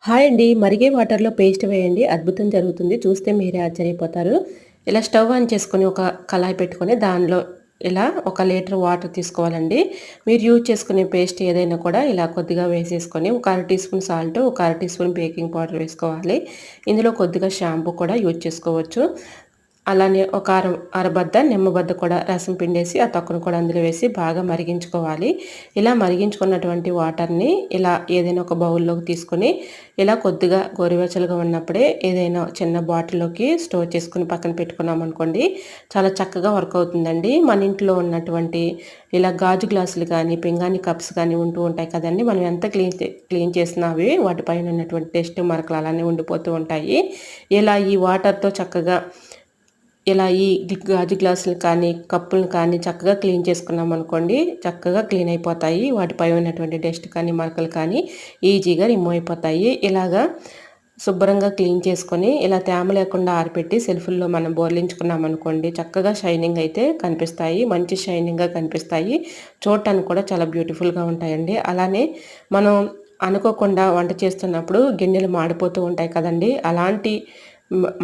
Hi అండి. మరిగే వాటర్‌లో పేస్ట్ వేయండి. అద్భుతం జరుగుతుంది. చూస్తే మీరే ఆశ్చర్యపోతారు. ఇలా స్టవ్ ఆన్ చేసుకొని ఒక కళాయి పెట్టుకొని దానిలో ఇలా 1 లీటర్ వాటర్ తీసుకోవాలండి. మీరు యూజ్ చేసుకునే పేస్ట్ ఏదైనా కూడా ఇలా కొద్దిగా వేసేసుకొని ఒక అర టీ స్పూన్ సాల్ట్, ఒక అర టీ స్పూన్ బేకింగ్ పౌడర్ వేసుకోవాలి. ఇందులో కొద్దిగా షాంపూ కూడా యూజ్ చేసుకోవచ్చు. అలానే ఒక అరబద్ద నిమ్మబద్ద కూడా రసం పిండేసి ఆ తొక్కను కూడా అందులో వేసి బాగా మరిగించుకోవాలి. ఇలా మరిగించుకున్నటువంటి వాటర్‌ని ఇలా ఏదైనా ఒక బౌల్‌లోకి తీసుకొని ఇలా కొద్దిగా గోరువెచ్చలుగా ఉన్నప్పుడే ఏదైనా చిన్న బాటిల్‌లోకి స్టోర్ చేసుకొని పక్కన పెట్టుకున్నామనుకోండి, చాలా చక్కగా వర్క్ అవుతుందండి. మన ఇంట్లో ఉన్నటువంటి ఇలా గాజు గ్లాసులు కానీ, పింగాణీ కప్స్ కానీ ఉంటూ ఉంటాయి కదండీ! మనం ఎంత క్లీన్ చేసినా అవి వాటిపైన ఉన్నటువంటి డస్ట్ మరకలు అలానే ఉండిపోతూ ఉంటాయి. ఇలా ఈ వాటర్‌తో చక్కగా ఇలా ఈ గాజు గ్లాసులు కానీ, కప్పులను కానీ చక్కగా క్లీన్ చేసుకున్నామనుకోండి, చక్కగా క్లీన్ అయిపోతాయి. వాటిపై ఉన్నటువంటి డస్ట్ కానీ, మరకలు కానీ ఈజీగా రిమూవ్ అయిపోతాయి. ఇలాగా శుభ్రంగా క్లీన్ చేసుకొని, ఇలా తేమ లేకుండా ఆరపెట్టి సెల్ఫుల్లో మనం బోర్లించుకున్నామనుకోండి, చక్కగా షైనింగ్ అయితే కనిపిస్తాయి. మంచి షైనింగ్‌గా కనిపిస్తాయి. చూడటానికి కూడా చాలా బ్యూటిఫుల్‌గా ఉంటాయండి. అలానే మనం అనుకోకుండా వంట చేస్తున్నప్పుడు గిన్నెలు మాడిపోతూ ఉంటాయి కదండీ! అలాంటి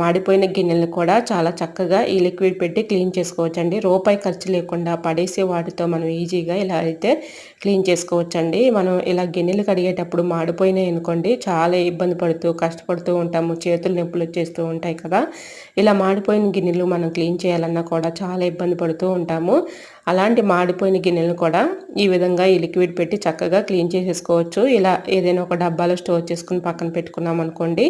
మాడిపోయిన గిన్నెలను కూడా చాలా చక్కగా ఈ లిక్విడ్ పెట్టి క్లీన్ చేసుకోవచ్చండి. రూపాయి ఖర్చు లేకుండా పడేసే వాటితో మనం ఈజీగా ఇలా అయితే క్లీన్ చేసుకోవచ్చండి. మనం ఇలా గిన్నెలు కడిగేటప్పుడు మాడిపోయినాయి అనుకోండి, చాలా ఇబ్బంది పడుతూ, కష్టపడుతూ ఉంటాము. చేతులు నొప్పులు వచ్చేస్తూ ఉంటాయి కదా! ఇలా మాడిపోయిన గిన్నెలు మనం క్లీన్ చేయాలన్నా కూడా చాలా ఇబ్బంది పడుతూ ఉంటాము. అలాంటి మాడిపోయిన గిన్నెలను కూడా ఈ విధంగా ఈ లిక్విడ్ పెట్టి చక్కగా క్లీన్ చేసేసుకోవచ్చు. ఇలా ఏదైనా ఒక డబ్బాలో స్టోర్ చేసుకొని పక్కన పెట్టుకున్నామనుకోండి,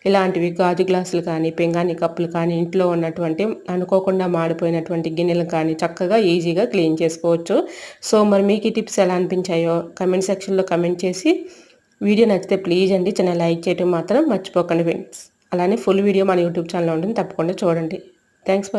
ఇలాంటివి గాజు గ్లాసులు కానీ, పింగాణీ కప్పులు కానీ, ఇంట్లో ఉన్నటువంటి అనుకోకుండా మాడిపోయినటువంటి గిన్నెలు కానీ చక్కగా ఈజీగా క్లీన్ చేసుకోవచ్చు. సో, మరి మీకు ఈ టిప్స్ ఎలా అనిపించాయో కమెంట్ సెక్షన్‌లో కమెంట్ చేసి, వీడియో నచ్చితే ప్లీజ్ అండి చిన్న లైక్ చేయడం మాత్రం మర్చిపోకండి ఫ్రెండ్స్. అలానే ఫుల్ వీడియో మన యూట్యూబ్ ఛానల్‌లో ఉంటుంది. తప్పకుండా చూడండి. Thanks for